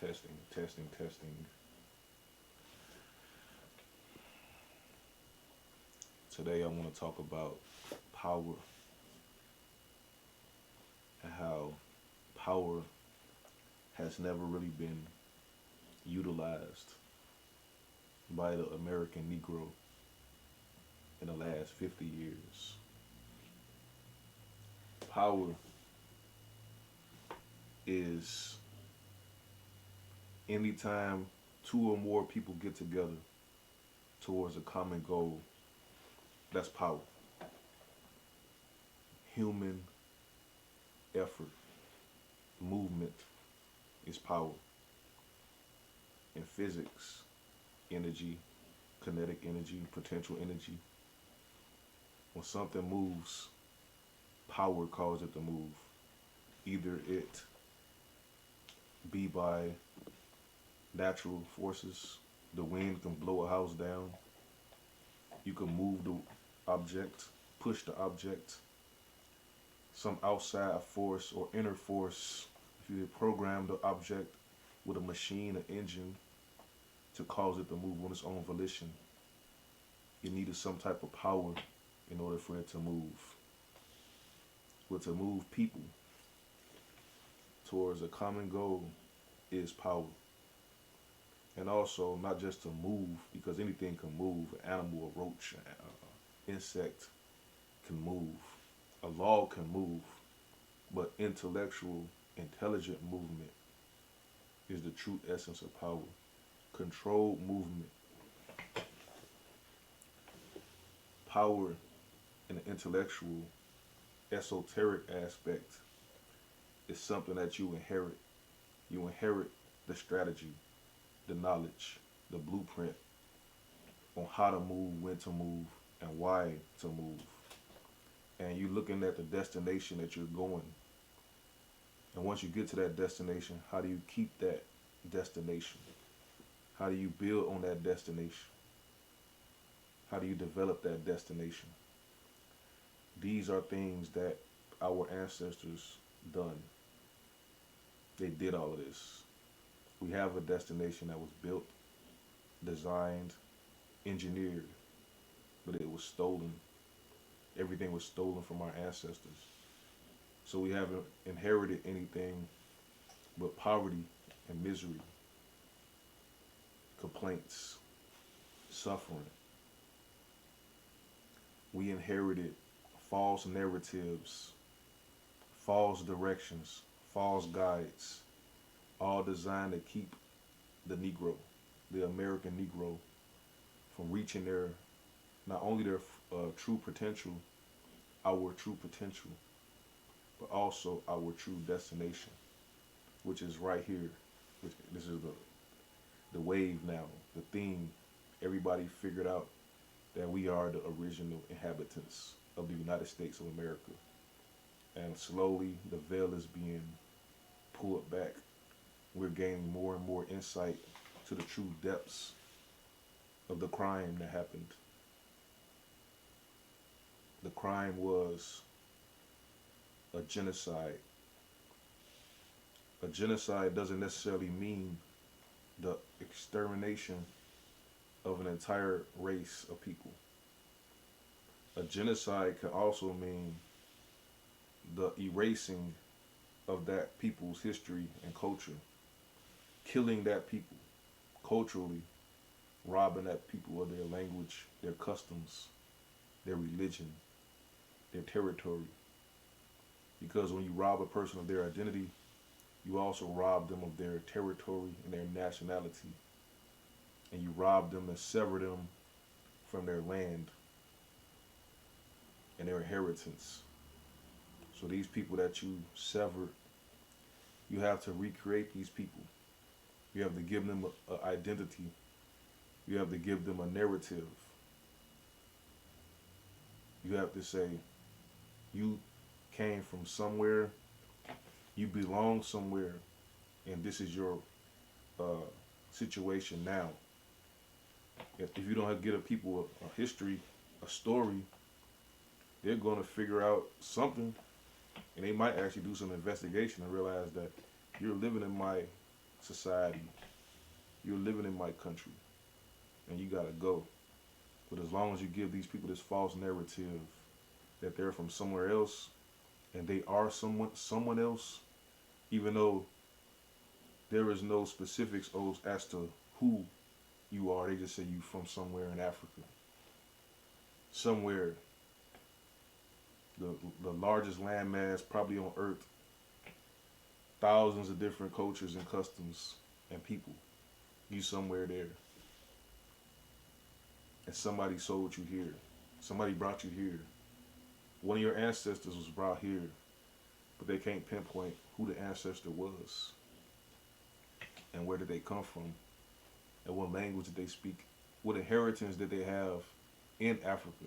Testing, testing, testing. Today I want to talk about power and how power has never really been utilized by the American Negro in the last 50 years. Power is anytime two or more people get together towards a common goal, that's power. Human effort, movement is power. In physics, energy, kinetic energy, potential energy. When something moves, power causes it to move. Either it be by natural forces, the wind can blow a house down, you can move the object, push the object, some outside force or inner force, if you program the object with a machine, an engine, to cause it to move on its own volition, it needed some type of power in order for it to move. But to move people towards a common goal is power. And also, not just to move, because anything can move. An animal, a roach, an insect can move. A log can move. But intellectual, intelligent movement is the true essence of power. Controlled movement. Power in the intellectual, esoteric aspect is something that you inherit. You inherit the strategy, the knowledge, the blueprint on how to move, when to move, and why to move. And you're looking at the destination that you're going. And once you get to that destination, how do you keep that destination? How do you build on that destination? How do you develop that destination? These are things that our ancestors done. They did all of this. We have a destination that was built, designed, engineered, but it was stolen. Everything was stolen from our ancestors. So we haven't inherited anything but poverty and misery, complaints, suffering. We inherited false narratives, false directions, false guides, all designed to keep the Negro, the American Negro, from reaching their, not only their true potential, our true potential, but also our true destination, which is right here. This is the wave now, the theme. Everybody figured out that we are the original inhabitants of the United States of America. And slowly the veil is being pulled back. We're gaining more and more insight to the true depths of the crime that happened. The crime was a genocide. A genocide doesn't necessarily mean the extermination of an entire race of people. A genocide can also mean the erasing of that people's history and culture, killing that people culturally, robbing that people of their language, their customs, their religion, their territory. Because when you rob a person of their identity, you also rob them of their territory and their nationality. And you rob them and sever them from their land and their inheritance. So these people that you severed, you have to recreate these people. You have to give them an identity. You have to give them a narrative. You have to say, you came from somewhere, you belong somewhere, and this is your uh, situation now. If you don't give a people a history, a story, they're going to figure out something, and they might actually do some investigation and realize that you're living in my society. You're living in my country, and you gotta go. But as long as you give these people this false narrative that they're from somewhere else and they are someone else, even though there is no specifics as to who you are, they just say you from somewhere in Africa, somewhere the the largest landmass probably on Earth, thousands of different cultures and customs and people. You somewhere there, and somebody sold you here. Somebody brought you here. One of your ancestors was brought here, but they can't pinpoint who the ancestor was and where did they come from and what language did they speak. What inheritance did they have in Africa?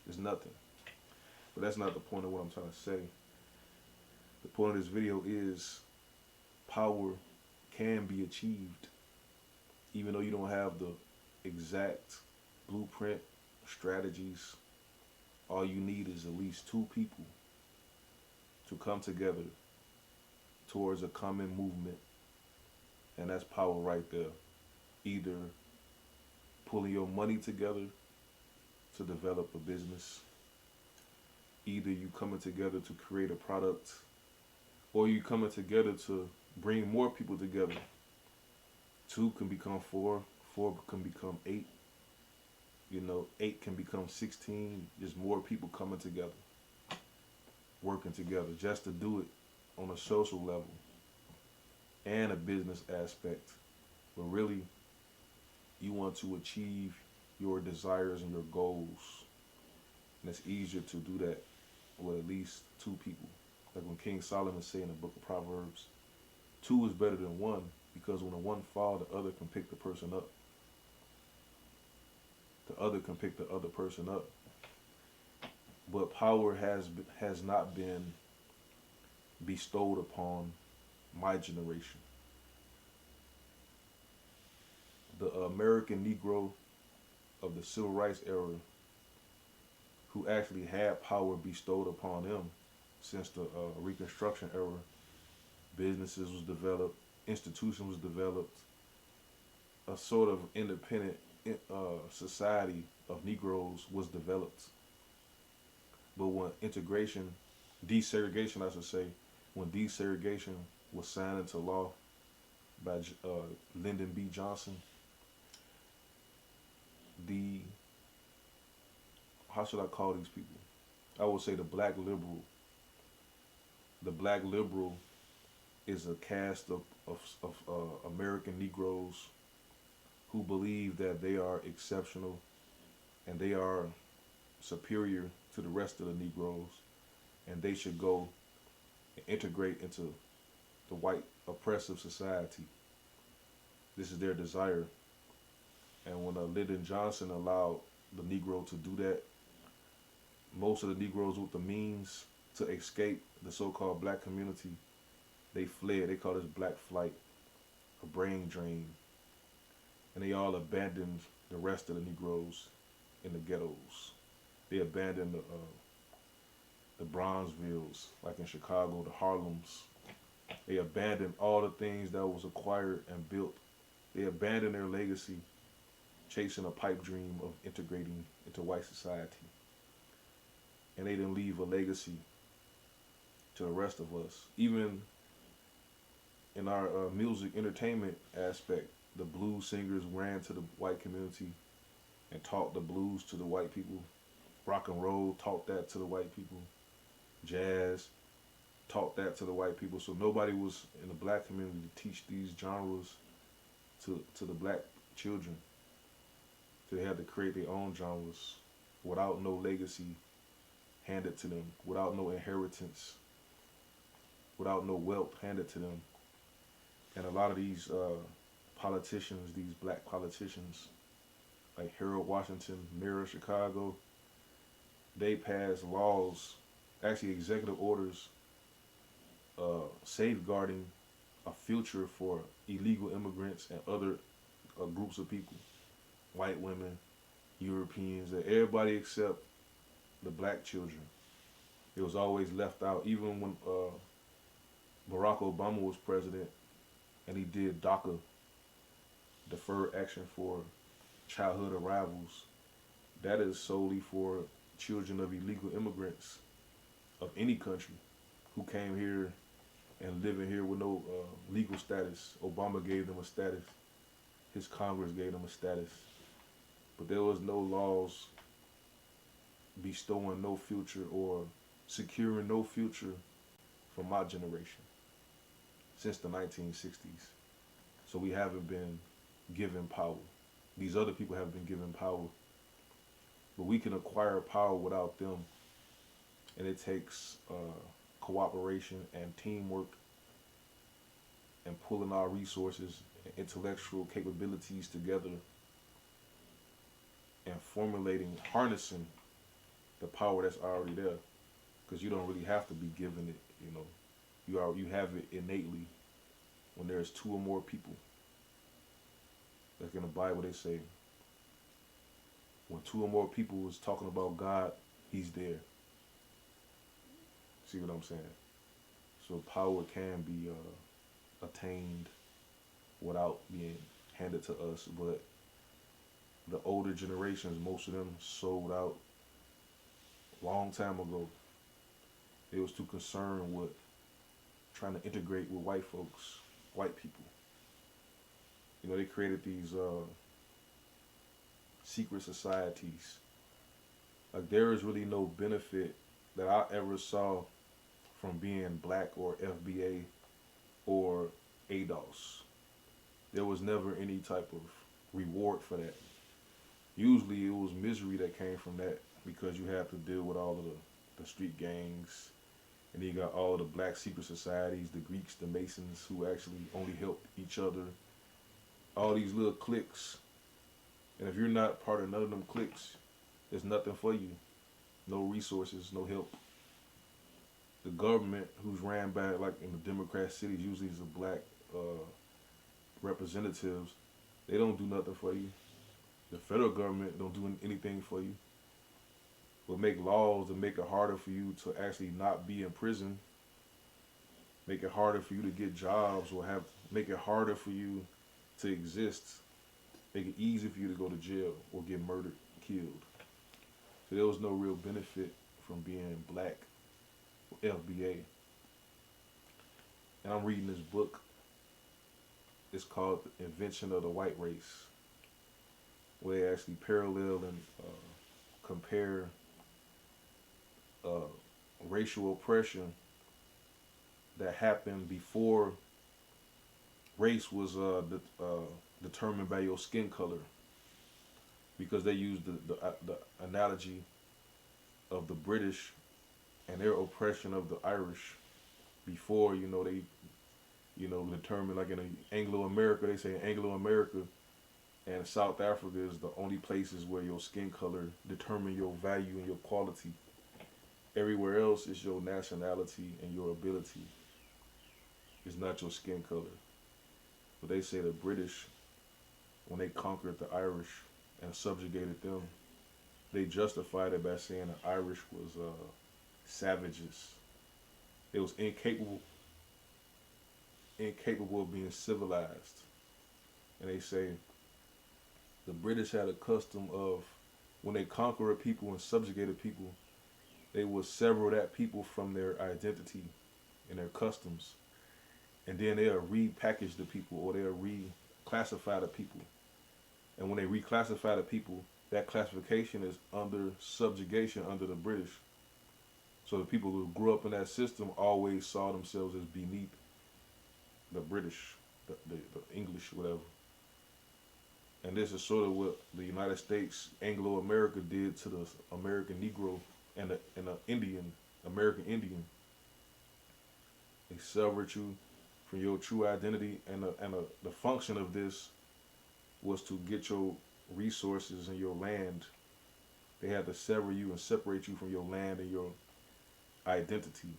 There's nothing. But that's not the point of what I'm trying to say. The point of this video is power can be achieved even though you don't have the exact blueprint, strategies. All you need is at least two people to come together towards a common movement, and that's power right there. Either pulling your money together to develop a business, either you coming together to create a product, or you coming together to bring more people together. Two can become four, four can become eight, 8 can become 16. There's more people coming together, working together just to do it on a social level and a business aspect. But really, you want to achieve your desires and your goals. And it's easier to do that with at least two people. Like when King Solomon said in the book of Proverbs, two is better than one, because when the one falls, the other can pick the person up. The other can pick the other person up. But power has not been bestowed upon my generation. The American Negro of the Civil Rights era, who actually had power bestowed upon them since the Reconstruction era, businesses was developed, institutions was developed, a sort of independent society of Negroes was developed. But when desegregation, I should say, when desegregation was signed into law by Lyndon B. Johnson, how should I call these people? I would say the black liberal. The black liberal is a cast of American Negroes who believe that they are exceptional and they are superior to the rest of the Negroes, and they should go and integrate into the white oppressive society. This is their desire. And when Lyndon Johnson allowed the Negro to do that, most of the Negroes with the means to escape the so-called black community, they fled. They call this black flight, a brain drain. And they all abandoned the rest of the Negroes in the ghettos. They abandoned the Bronzevilles, like in Chicago, the Harlems. They abandoned all the things that was acquired and built. They abandoned their legacy, chasing a pipe dream of integrating into white society. And they didn't leave a legacy to the rest of us. Even in our music entertainment aspect, the blues singers ran to the white community and taught the blues to the white people. Rock and roll taught that to the white people. Jazz taught that to the white people. So nobody was in the black community to teach these genres to the black children. So they had to create their own genres without no legacy handed to them, without no inheritance, without no wealth handed to them. And a lot of these politicians, these black politicians, like Harold Washington, mayor of Chicago, they passed laws, actually executive orders, safeguarding a future for illegal immigrants and other groups of people, white women, Europeans, everybody except the black children. It was always left out. Even when Barack Obama was president, and he did DACA, deferred action for childhood arrivals. That is solely for children of illegal immigrants of any country who came here and living here with no legal status. Obama gave them a status. His Congress gave them a status. But there was no laws bestowing no future or securing no future for my generation since the 1960s. So we haven't been given power. These other people have been given power. But we can acquire power without them. And it takes cooperation and teamwork and pulling our resources and intellectual capabilities together and formulating, harnessing the power that's already there. Because you don't really have to be given it, you know. You have it innately when there's two or more people. Like in the Bible they say, when two or more people is talking about God, he's there. See what I'm saying? So power can be attained without being handed to us, but the older generations, most of them sold out long time ago. They was too concerned with trying to integrate with white folks, white people. You know, they created these secret societies. Like there is really no benefit that I ever saw from being black or FBA or ADOS. There was never any type of reward for that. Usually it was misery that came from that because you have to deal with all of the street gangs, and then you got all of the black secret societies, the Greeks, the Masons, who actually only helped each other. All these little cliques. And if you're not part of none of them cliques, there's nothing for you. No resources, no help. The government, who's ran by, like in the Democrat cities, usually is a black representatives. They don't do nothing for you. The federal government don't do anything for you. But make laws to make it harder for you to actually not be in prison. Make it harder for you to get jobs, or make it harder for you to exist. Make it easy for you to go to jail or get murdered, killed. So there was no real benefit from being black or FBA. And I'm reading this book. It's called The Invention of the White Race, where they actually parallel and compare racial oppression that happened before race was determined by your skin color, because they used the analogy of the British and their oppression of the Irish before, they determined, like in Anglo-America, they say Anglo-America and South Africa is the only places where your skin color determine your value and your quality. Everywhere else is your nationality and your ability. It's not your skin color. But they say the British, when they conquered the Irish and subjugated them, they justified it by saying the Irish was savages. They was incapable of being civilized. And they say the British had a custom of, when they conquered people and subjugated people, they would sever that people from their identity and their customs. And then they'll repackage the people, or they'll reclassify the people. And when they reclassify the people, that classification is under subjugation under the British. So the people who grew up in that system always saw themselves as beneath the British, the English, whatever. And this is sort of what the United States, Anglo-America, did to the American Negro and the American Indian. They severed you from your true identity, and the function of this was to get your resources and your land. They had to sever you and separate you from your land and your identity.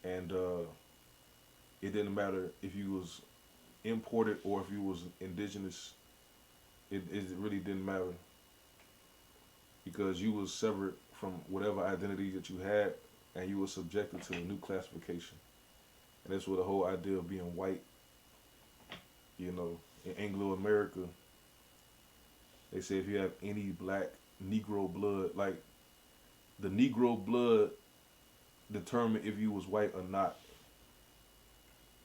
And it didn't matter if you was imported or if you was indigenous. It really didn't matter, because you was severed from whatever identity that you had, and you were subjected to a new classification. And that's where the whole idea of being white You know, in Anglo America, they say if you have any black Negro blood, like the Negro blood determine if you was white or not.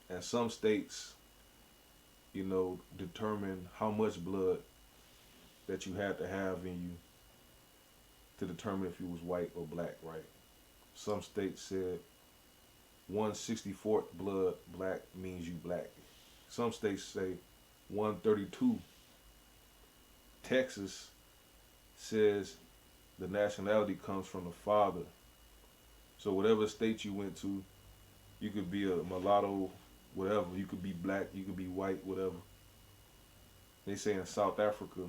And some states, determine how much blood that you had to have in you to determine if you was white or black, right? Some states said 1/64th blood black means you black. Some states say 1/32. Texas says the nationality comes from the father. So whatever state you went to, you could be a mulatto, whatever. You could be black, you could be white, whatever. They say in South Africa,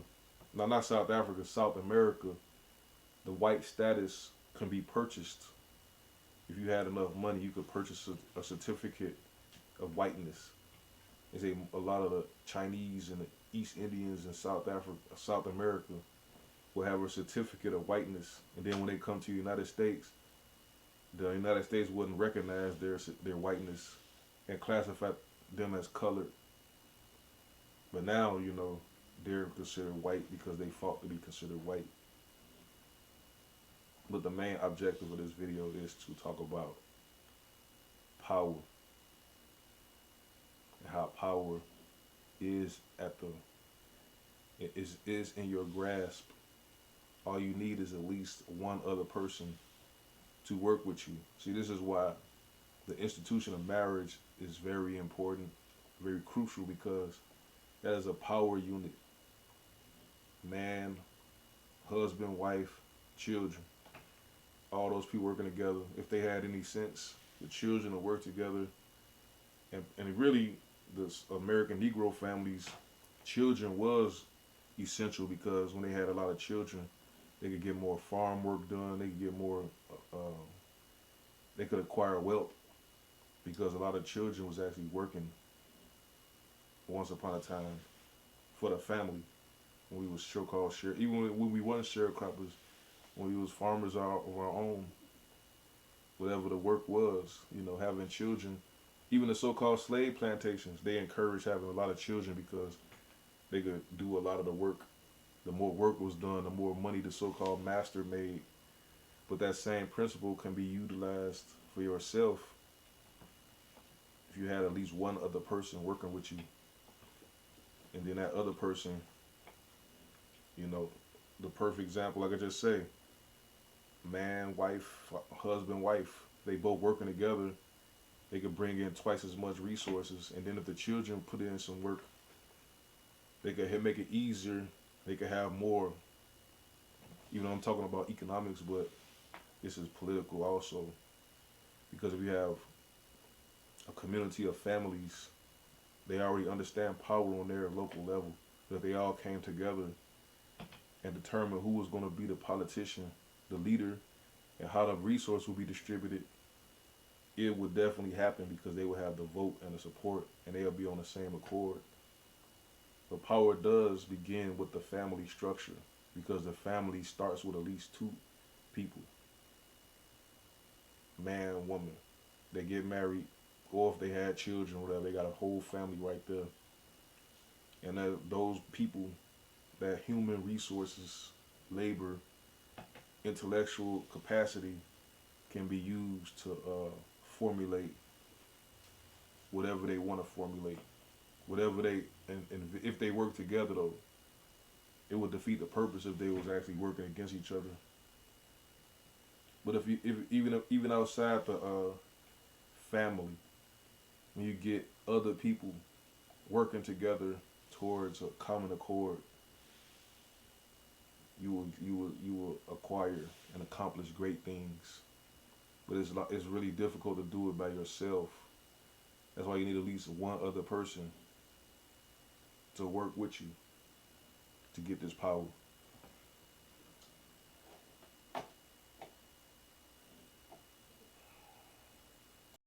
no, not South Africa, South America, the white status can be purchased. If you had enough money, you could purchase a certificate of whiteness. They say a lot of the Chinese and the East Indians in South America will have a certificate of whiteness, and then when they come to the United States, the United States wouldn't recognize their whiteness and classify them as colored. But now, they're considered white because they fought to be considered white. But the main objective of this video is to talk about power and how power is is in your grasp. All you need is at least one other person to work with you. See, this is why the institution of marriage is very important, very crucial, because that is a power unit. Man, husband, wife, children, all those people working together. If they had any sense, the children will work together. And really, the American Negro families, children was essential because when they had a lot of children, they could get more farm work done. They could get more, they could acquire wealth because a lot of children was actually working once upon a time for the family. When we was so-called even when we weren't sharecroppers, when we was farmers of our own, whatever the work was, having children, even the so-called slave plantations, they encouraged having a lot of children because they could do a lot of the work. The more work was done, the more money the so-called master made. But that same principle can be utilized for yourself if you had at least one other person working with you. And then that other person, the perfect example, like I just say, man, wife, husband, wife, they both working together, they could bring in twice as much resources. And then if the children put in some work, they could make it easier. They could have more. Even though I'm talking about economics, but this is political also. Because if you have a community of families, they already understand power on their local level. But if they all came together and determined who was going to be the politician, the leader, and how the resource would be distributed, it would definitely happen because they would have the vote and the support, and they'll be on the same accord. But power does begin with the family structure because the family starts with at least two people, man and woman. They get married, or if they had children, whatever, they got a whole family right there. And those people, that human resources, labor, intellectual capacity can be used to formulate whatever they want to formulate. Whatever and if they work together though, it would defeat the purpose if they was actually working against each other. But if even outside the family, when you get other people working together towards a common accord, you will acquire and accomplish great things. But it's really difficult to do it by yourself. That's why you need at least one other person to work with you to get this power.